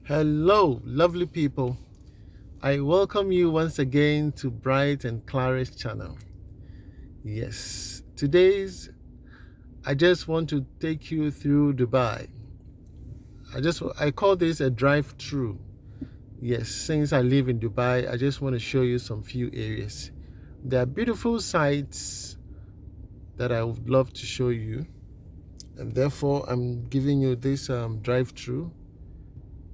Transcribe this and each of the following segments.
Hello, lovely people. I welcome you once again to Bright and Clara's channel. Yes, I just want to take you through Dubai. I call this a drive-through. Yes, since I live in Dubai, I just want to show you some few areas. There are beautiful sites that I would love to show you, and therefore I'm giving you this drive-through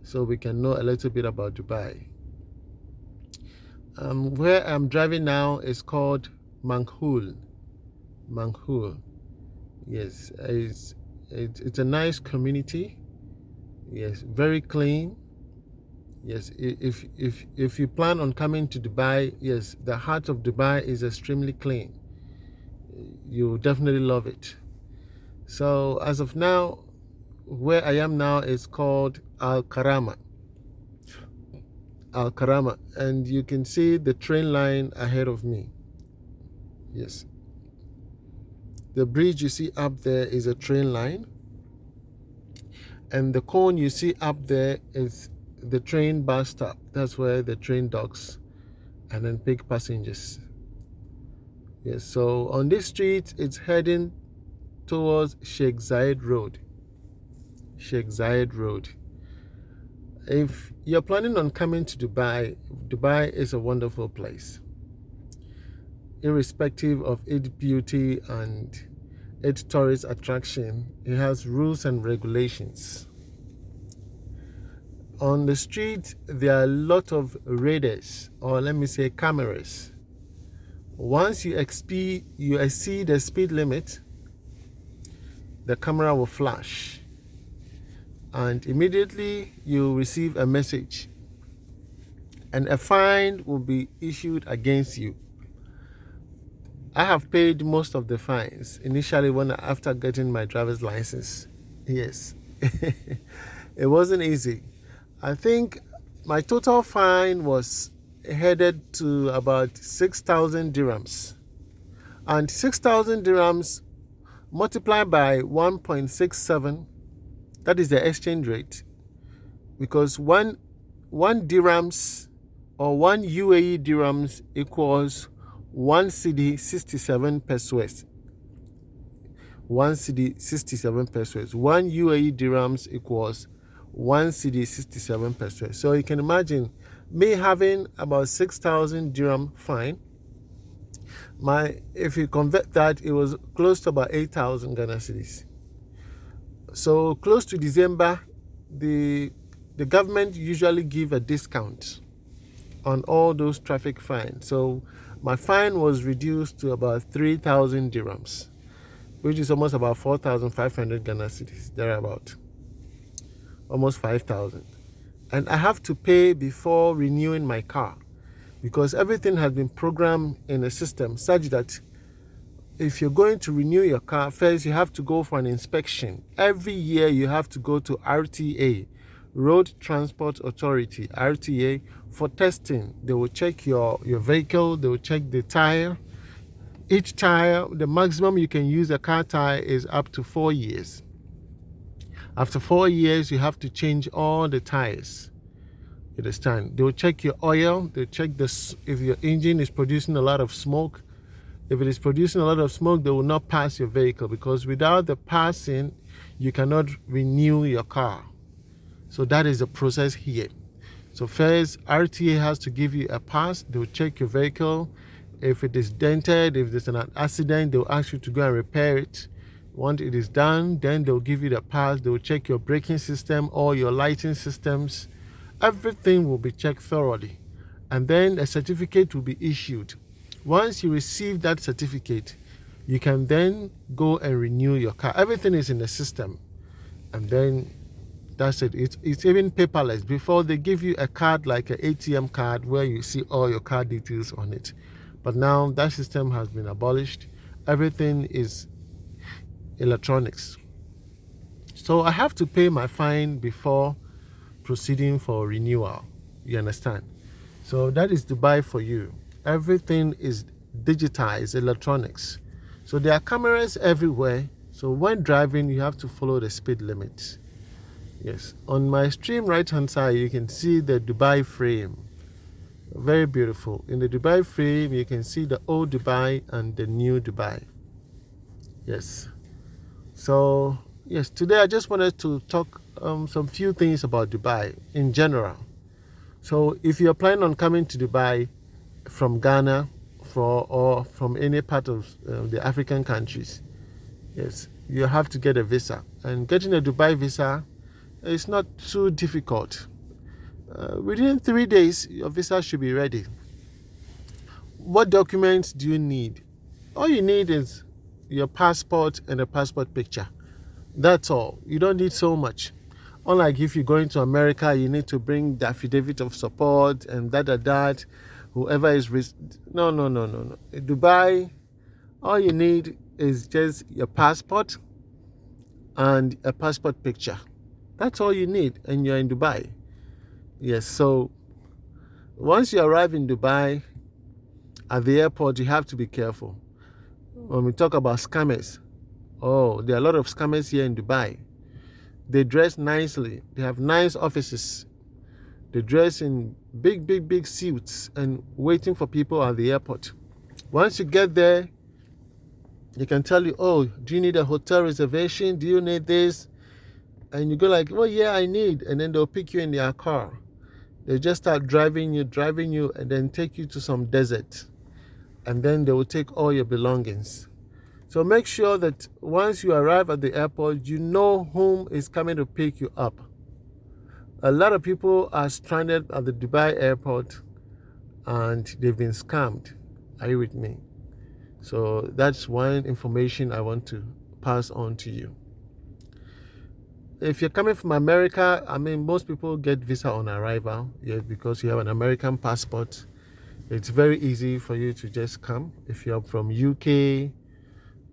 so we can know a little bit about Dubai. Where I'm driving now is called Mankhul. Mankhul. Yes, it's a nice community. Yes, very clean. Yes, if you plan on coming to Dubai, yes, the heart of Dubai is extremely clean. You'll definitely love it. So as of now, where I am now is called Al Karama. Al Karama, and you can see the train line ahead of me. Yes. The bridge you see up there is a train line, and the cone you see up there is the train bus stop. That's where the train docks and then pick passengers. Yes, so on this street, it's heading towards Sheikh Zayed Road. Sheikh Zayed Road. If you're planning on coming to Dubai, Dubai is a wonderful place. Irrespective of its beauty and its tourist attraction, it has rules and regulations. On the street, there are a lot of radars, or let me say cameras. Once you exceed the speed limit, the camera will flash, and immediately you receive a message, and a fine will be issued against you. I have paid most of the fines initially after getting my driver's license. Yes, it wasn't easy. I think my total fine was headed to about 6,000 dirhams. And 6,000 dirhams multiplied by 1.67, that is the exchange rate. Because one dirhams or one UAE dirhams equals 1 cedi 67 pesos. 1 cedi 67 pesos. 1 UAE dirhams equals 1 cedi 67 pesos. So you can imagine me having about 6,000 dirham fine. If you convert that, it was close to about 8,000 Ghana cedis. So close to December, the government usually give a discount on all those traffic fines. So my fine was reduced to about 3,000 dirhams, which is almost about 4,500 Ghana cedis, thereabout. Almost 5,000. And I have to pay before renewing my car, because everything has been programmed in a system such that if you're going to renew your car, first you have to go for an inspection. Every year you have to go to RTA, Road Transport Authority, RTA, for testing. They will check your vehicle, they will check the tire. Each tire, the maximum you can use a car tire is up to 4 years. After 4 years, you have to change all the tires. You understand? They will check your oil. They check if your engine is producing a lot of smoke. If it is producing a lot of smoke, they will not pass your vehicle, because without the passing, you cannot renew your car. So that is the process here. So first, RTA has to give you a pass. They will check your vehicle. If it is dented, if there's an accident, they will ask you to go and repair it. Once it is done, then they'll give you the pass. They will check your braking system, all your lighting systems. Everything will be checked thoroughly. And then a certificate will be issued. Once you receive that certificate, you can then go and renew your car. Everything is in the system. And then that's it. It's even paperless. Before, they give you a card like an ATM card where you see all your card details on it. But now that system has been abolished. Everything is electronics. So I have to pay my fine before proceeding for renewal. You understand? So that is Dubai for you. Everything is digitized, electronics. So there are cameras everywhere. So when driving, you have to follow the speed limit. Yes, on my extreme right hand side, you can see the Dubai frame. Very beautiful. In the Dubai frame, you can see the old Dubai and the new Dubai. Yes. So, yes, today I just wanted to talk some few things about Dubai in general. So, if you're planning on coming to Dubai from Ghana or from any part of the African countries, yes, you have to get a visa. And getting a Dubai visa is not too difficult. Within 3 days, your visa should be ready. What documents do you need? All you need is your passport and a passport picture. That's all. You don't need so much. Unlike if you're going to America, you need to bring the affidavit of support and that. Whoever is no. In Dubai, all you need is just your passport and a passport picture. That's all you need, and you're in Dubai. Yes. So once you arrive in Dubai, at the airport, you have to be careful. When we talk about scammers, oh, there are a lot of scammers here in Dubai. They dress nicely. They have nice offices. They dress in big suits and waiting for people at the airport. Once you get there, they can tell you, oh, do you need a hotel reservation? Do you need this? And you go like, well, yeah, I need. And then they'll pick you in their car. They just start driving you, and then take you to some desert. And then they will take all your belongings. So make sure that once you arrive at the airport, you know whom is coming to pick you up. A lot of people are stranded at the Dubai airport and they've been scammed. Are you with me? So that's one information I want to pass on to you. If you're coming from America, I mean, most people get visa on arrival, yes, because you have an American passport. It's very easy for you to just come. If you're from UK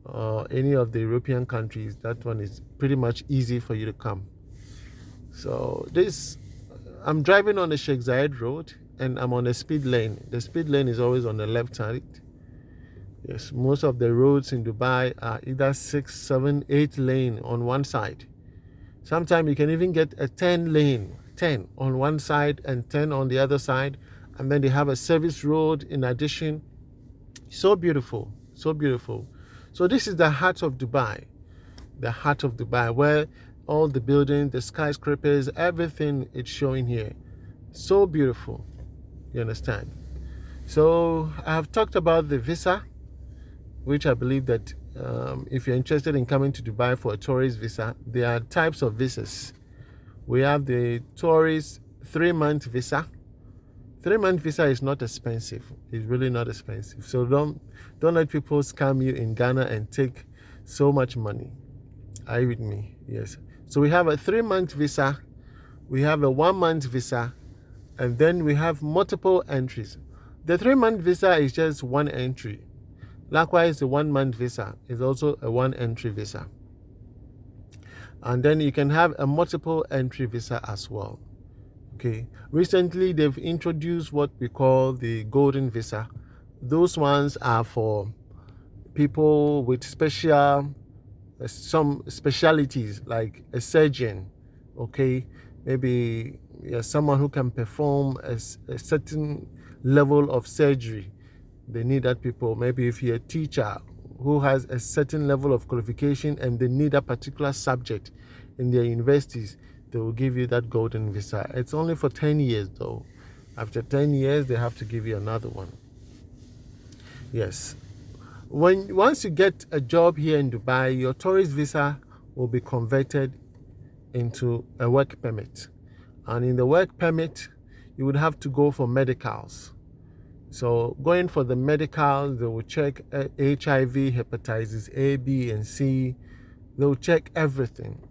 or any of the European countries, that one is pretty much easy for you to come. So I'm driving on the Sheikh Zayed Road and I'm on a speed lane. The speed lane is always on the left side. Yes, most of the roads in Dubai are either 6, 7, 8 lane on one side. Sometimes you can even get a 10 lane, 10 on one side and 10 on the other side. And then they have a service road in addition. So beautiful, so beautiful. So this is the heart of Dubai, where all the buildings, the skyscrapers, everything is showing here. So beautiful, you understand? So I have talked about the visa, which I believe that if you're interested in coming to Dubai for a tourist visa, there are types of visas. We have the tourist 3-month visa. 3-month visa is not expensive. It's really not expensive. So don't let people scam you in Ghana and take so much money. Are you with me? Yes. So we have a 3-month visa, we have a 1-month visa, and then we have multiple entries. The 3-month visa is just one entry. Likewise, the 1-month visa is also a 1-entry visa. And then you can have a multiple entry visa as well. Okay. Recently, they've introduced what we call the golden visa. Those ones are for people with some specialities, like a surgeon. Okay, maybe someone who can perform a certain level of surgery. They need that people. Maybe if you're a teacher who has a certain level of qualification and they need a particular subject in their universities, they will give you that golden visa. It's only for 10 years though. After 10 years, they have to give you another one. Yes. Once you get a job here in Dubai, your tourist visa will be converted into a work permit. And in the work permit, you would have to go for medicals. So going for the medicals, they will check HIV, hepatitis A, B, and C. They will check everything.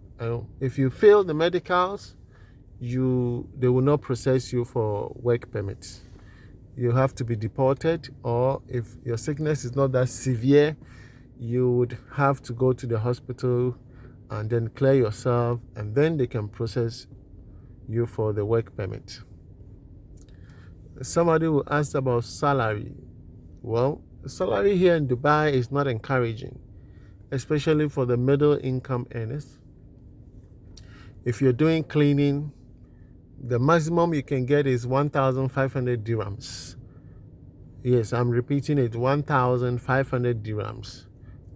If you fail the medicals, they will not process you for work permits. You have to be deported, or if your sickness is not that severe, you would have to go to the hospital and then clear yourself, and then they can process you for the work permit. Somebody will ask about salary. Well, salary here in Dubai is not encouraging, especially for the middle income earners. If you're doing cleaning, the maximum you can get is 1,500 dirhams. Yes, I'm repeating it, 1,500 dirhams.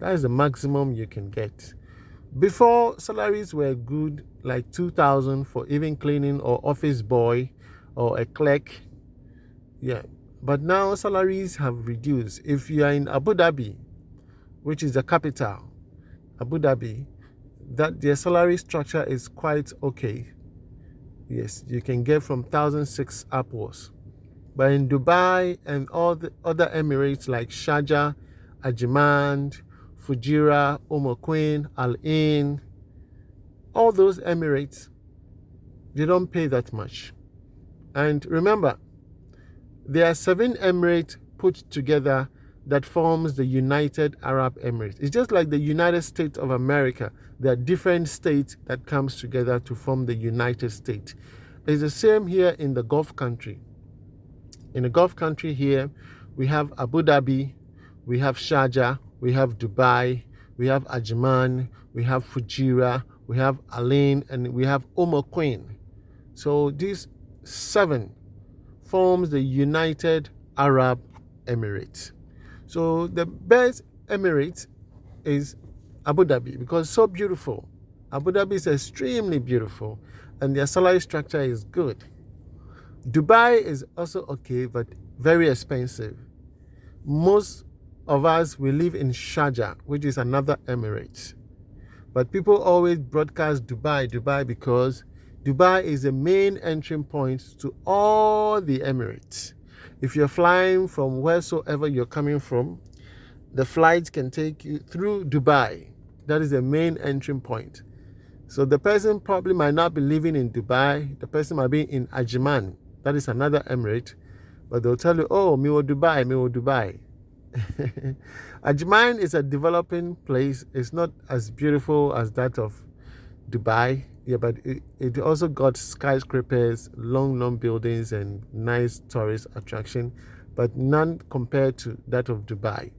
That is the maximum you can get. Before, salaries were good, like 2,000 for even cleaning or office boy or a clerk. Yeah, but now salaries have reduced. If you are in Abu Dhabi, which is the capital, Abu Dhabi, that their salary structure is quite okay. Yes, you can get from 1,006 upwards. But in Dubai and all the other Emirates like Sharjah, Ajman, Fujairah, Queen, Al Ain, all those Emirates, they don't pay that much. And remember, there are 7 Emirates put together that forms the United Arab Emirates. It's just like the United States of America. There are different states that comes together to form the United States. It's the same here in the Gulf country. In the Gulf country here, we have Abu Dhabi, we have Sharjah, we have Dubai, we have Ajman, we have Fujairah, we have Al Ain, and we have Queen. So these 7 forms the United Arab Emirates. So the best Emirate is Abu Dhabi because it's so beautiful. Abu Dhabi is extremely beautiful and their salary structure is good. Dubai is also okay, but very expensive. Most of us, we live in Sharjah, which is another Emirate. But people always broadcast Dubai, because Dubai is the main entry point to all the Emirates. If you're flying from wheresoever you're coming from, the flight can take you through Dubai. That is the main entry point. So the person probably might not be living in Dubai. The person might be in Ajman. That is another Emirate. But they'll tell you, oh, me wo Dubai. Ajman is a developing place. It's not as beautiful as that of Dubai. Yeah, but it also got skyscrapers, long buildings, and nice tourist attraction, but none compared to that of Dubai.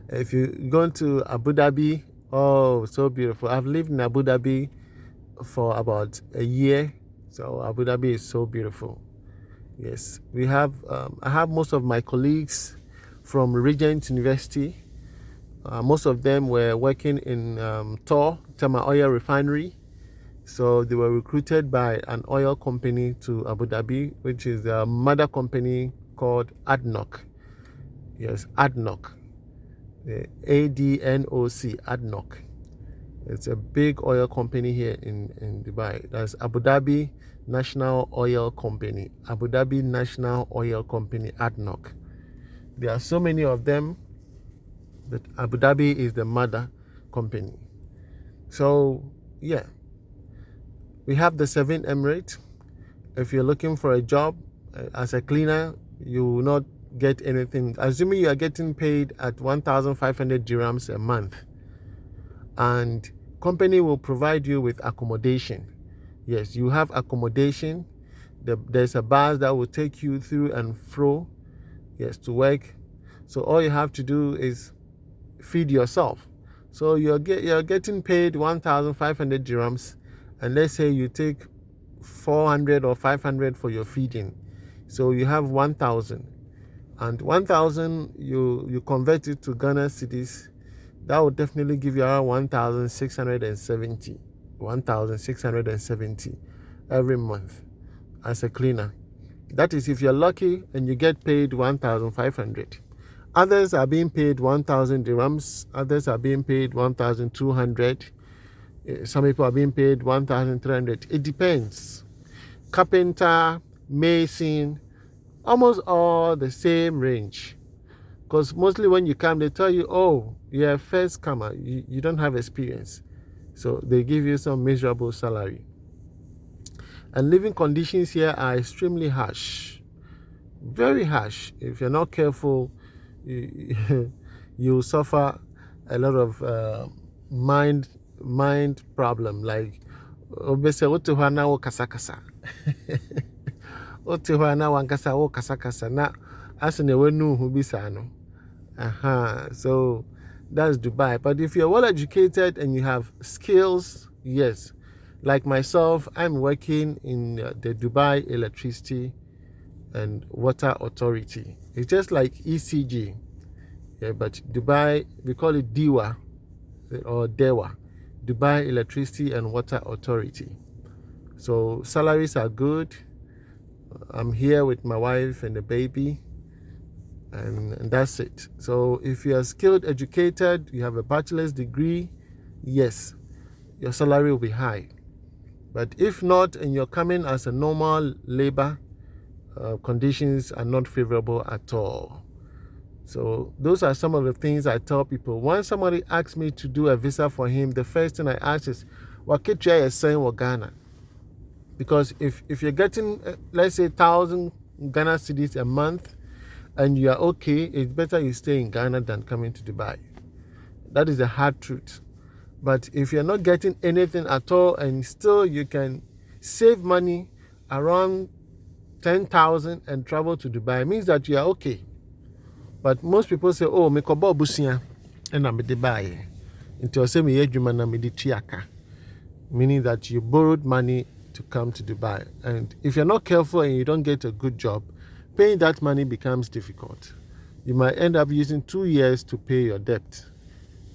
If you go to Abu Dhabi, oh, so beautiful. I've lived in Abu Dhabi for about a year, so Abu Dhabi is so beautiful. Yes, we have. I have most of my colleagues from Regent University. Most of them were working in Tama Oil Refinery. So they were recruited by an oil company to Abu Dhabi, which is a mother company called ADNOC. Yes, ADNOC. ADNOC, ADNOC. It's a big oil company here in Dubai. That's Abu Dhabi National Oil Company. Abu Dhabi National Oil Company, ADNOC. There are so many of them, but Abu Dhabi is the mother company. So, yeah. We have the 7 Emirates. If you're looking for a job as a cleaner, you will not get anything. Assuming you are getting paid at 1,500 dirhams a month. And company will provide you with accommodation. Yes, you have accommodation. There's a bus that will take you through and fro, yes, to work. So all you have to do is feed yourself. So you're getting paid 1,500 dirhams. And let's say you take 400 or 500 for your feeding. So you have 1,000. And 1,000, you convert it to Ghana cedis. That would definitely give you around 1,670. 1,670 every month as a cleaner. That is if you're lucky and you get paid 1,500. Others are being paid 1,000 dirhams. Others are being paid 1,200. Some people are being paid 1,300. It depends. Carpenter, mason, almost all the same range. Because mostly when you come, they tell you, oh, you're a first comer. You don't have experience. So they give you some miserable salary. And living conditions here are extremely harsh. Very harsh. If you're not careful, you suffer a lot of mind problem, like obese otuhana wo kasakasa otuhana wankasa wo kasakasa na asene wenu hu bisa no. So that's Dubai. But if you're well educated and you have skills, yes, Like myself, I'm working in the Dubai Electricity and Water Authority. It's just like ECG, yeah, but Dubai, we call it DEWA or DEWA, Dubai Electricity and Water Authority. So salaries are good. I'm here with my wife and the baby, and that's it. So if you are skilled, educated, you have a bachelor's degree, yes, your salary will be high. But if not, and you're coming as a normal labor, conditions are not favorable at all. So those are some of the things I tell people. When somebody asks me to do a visa for him, the first thing I ask is, what KTI is saying with Ghana? Because if you're getting, let's say, 1,000 Ghana cedis a month, and you are okay, it's better you stay in Ghana than coming to Dubai. That is the hard truth. But if you're not getting anything at all and still you can save money around 10,000 and travel to Dubai, it means that you are okay. But most people say, oh, me kobo busia and I'm Dubai. Until say me yejuma na me di tiaka. Meaning that you borrowed money to come to Dubai. And if you're not careful and you don't get a good job, paying that money becomes difficult. You might end up using 2 years to pay your debt.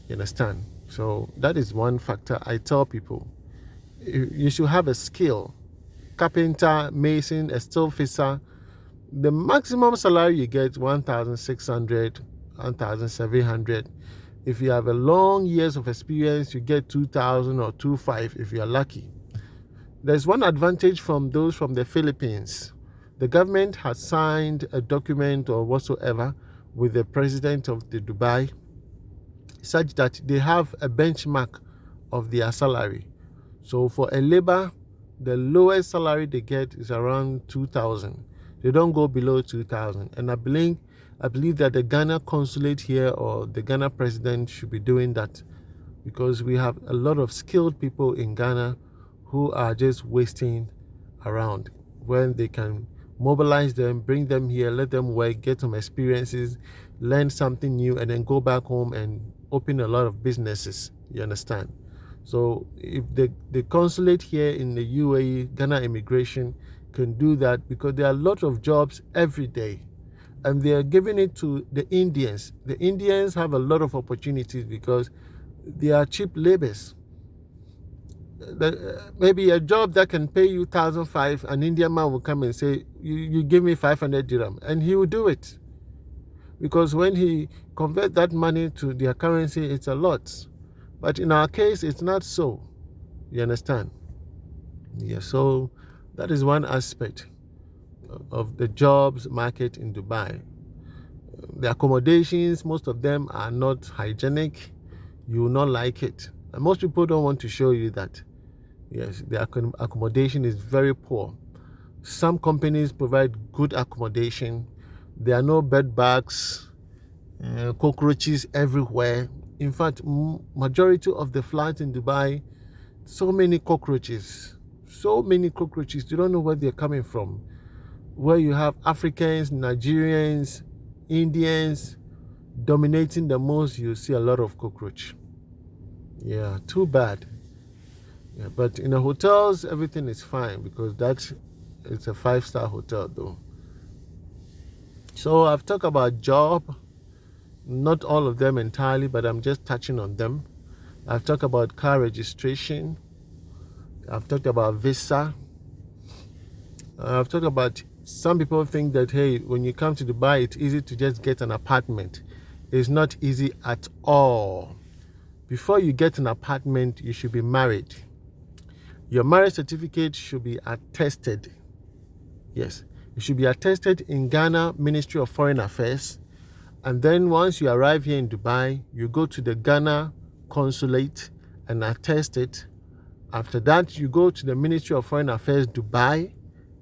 You understand? So that is one factor I tell people. You should have a skill. Carpenter, mason, a steel fisher. The maximum salary you get 1,600, 1,700. If you have a long years of experience, you get 2,000 or 2,500 if you are lucky. There's one advantage from those from the Philippines. The government has signed a document or whatsoever with the president of the Dubai, such that they have a benchmark of their salary. So for a labor, the lowest salary they get is around 2,000. They don't go below 2,000. And I believe that the Ghana consulate here or the Ghana president should be doing that, because we have a lot of skilled people in Ghana who are just wasting around, when they can mobilize them, bring them here, let them work, get some experiences, learn something new, and then go back home and open a lot of businesses. You understand? So if the consulate here in the UAE, Ghana Immigration, can do that, because there are a lot of jobs every day, and they are giving it to the Indians. The Indians have a lot of opportunities because they are cheap labors. Maybe a job that can pay you 1,500, an Indian man will come and say, you give me 500 dirham, and he will do it. Because when he converts that money to their currency, it's a lot. But in our case, it's not so. You understand? Yeah, so that is one aspect of the jobs market in Dubai. The accommodations, most of them are not hygienic. You will not like it. And most people don't want to show you that. Yes, the accommodation is very poor. Some companies provide good accommodation. There are no bed bugs, cockroaches everywhere. In fact, majority of the flats in Dubai, so many cockroaches. You don't know where they're coming from. Where you have Africans, Nigerians, Indians dominating the most, you see a lot of cockroach. Yeah, too bad. Yeah, but in the hotels, everything is fine, because it's a 5-star hotel though. So I've talked about job, not all of them entirely, but I'm just touching on them. I've talked about car registration. I've talked about visa. I've talked about, some people think that, hey, when you come to Dubai, it's easy to just get an apartment. It's not easy at all. Before you get an apartment, you should be married. Your marriage certificate should be attested. Yes, it should be attested in Ghana Ministry of Foreign Affairs. And then once you arrive here in Dubai, you go to the Ghana consulate and attest it. After that, you go to the Ministry of Foreign Affairs Dubai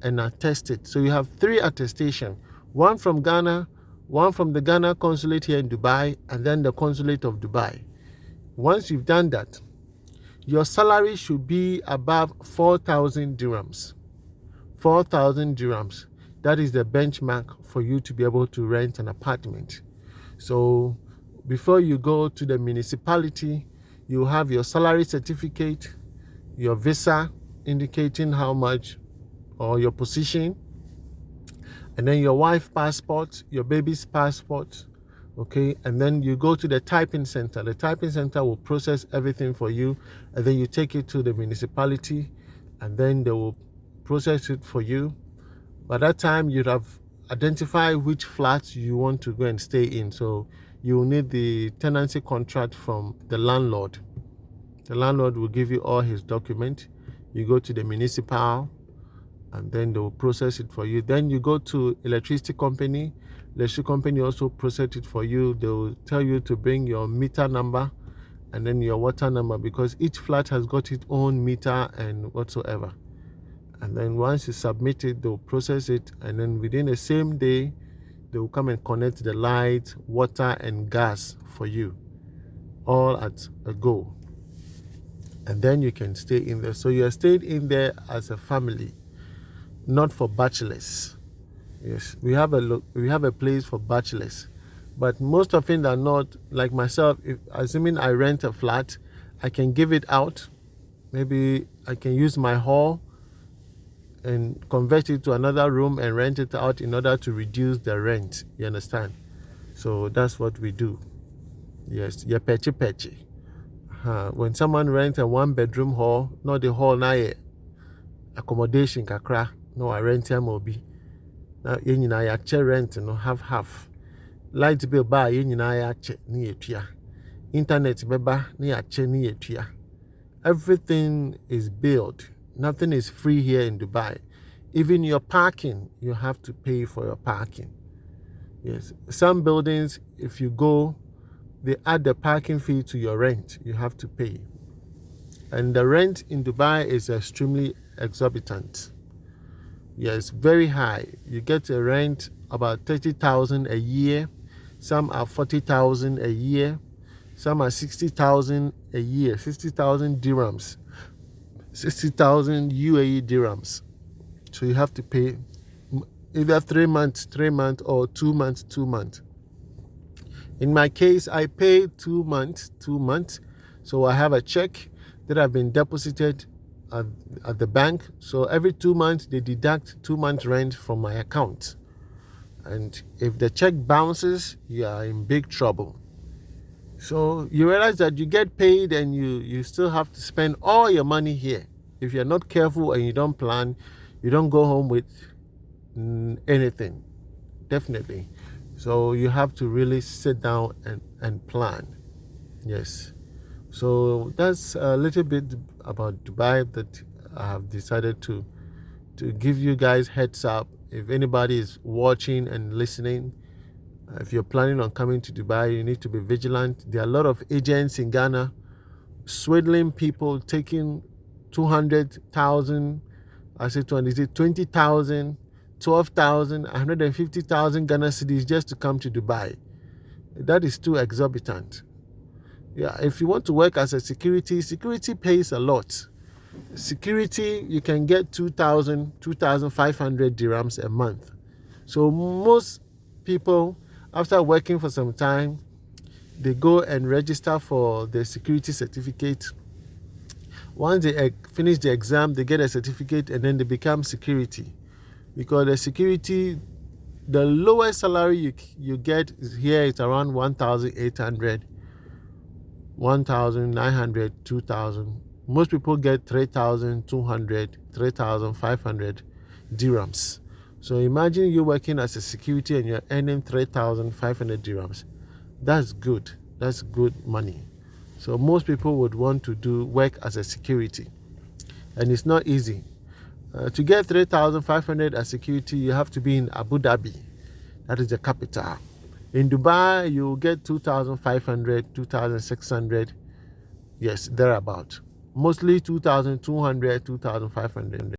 and attest it. So you have 3 attestations. One from Ghana, one from the Ghana consulate here in Dubai, and then the consulate of Dubai. Once you've done that, your salary should be above 4,000 dirhams. 4,000 dirhams. That is the benchmark for you to be able to rent an apartment. So before you go to the municipality, you have your salary certificate, your visa indicating how much or your position, and then your wife's passport, your baby's passport, okay? And then you go to the typing center. The typing center will process everything for you, and then you take it to the municipality, and then they will process it for you. By that time, you'd have identified which flats you want to go and stay in. So you will need the tenancy contract from the landlord. The landlord will give you all his documents. You go to the municipal, and then they will process it for you. Then you go to electricity company. Electricity company also process it for you. They will tell you to bring your meter number and then your water number, because each flat has got its own meter and whatsoever. And then once you submit it, they'll process it, and then within the same day, they will come and connect the light, water, and gas for you, all at a go. And then you can stay in there. So you are staying in there as a family, not for bachelors. Yes, we have a place for bachelors, but most of it are not. Like myself, if assuming I rent a flat, I can give it out. Maybe I can use my hall and convert it to another room and rent it out in order to reduce the rent. You understand? So that's what we do. Yes, yeah, petchy. When someone rents a 1-bedroom hall, not the hall na accommodation kakra, no, I rent him obi. Now you na ya che rent no half. Light bill ba you na ya che ni etua. Internet beba ni ya che ni etua. Everything is billed. Nothing is free here in Dubai. Even your parking, you have to pay for your parking. Yes. Some buildings, if you go, they add the parking fee to your rent. You have to pay. And the rent in Dubai is extremely exorbitant. Yes, very high. You get a rent about 30,000 a year. Some are 40,000 a year. Some are 60,000 a year. 60,000 dirhams. 60,000 UAE dirhams. So you have to pay either 3 months, or 2 months. In my case, I paid 2 months. So I have a check that have been deposited at the bank. So every 2 months, they deduct 2 months rent from my account. And if the check bounces, you are in big trouble. So you realize that you get paid and you still have to spend all your money here. If you're not careful and you don't plan, you don't go home with anything, definitely. So you have to really sit down and plan. Yes. So that's a little bit about Dubai that I have decided to give you guys heads up. If anybody is watching and listening, if you're planning on coming to Dubai, you need to be vigilant. There are a lot of agents in Ghana swindling people, taking 200,000, I say 20,000, 12,000, 150,000 Ghana cedis just to come to Dubai. That is too exorbitant. Yeah, if you want to work as a security pays a lot. Security, you can get 2,500 dirhams a month. So most people, after working for some time, they go and register for the security certificate. Once they finish the exam, they get a certificate and then they become security. Because the security, the lowest salary you get here is around 1,800, 1,900, 2,000. Most people get 3,200, 3,500 dirhams. So imagine you working as a security and you're earning 3,500 dirhams. That's good. That's good money. So most people would want to work as a security. And it's not easy. To get 3,500 as security, you have to be in Abu Dhabi. That is the capital. In Dubai, you get 2,500, 2,600. Yes, thereabout. Mostly 2,200, 2,500.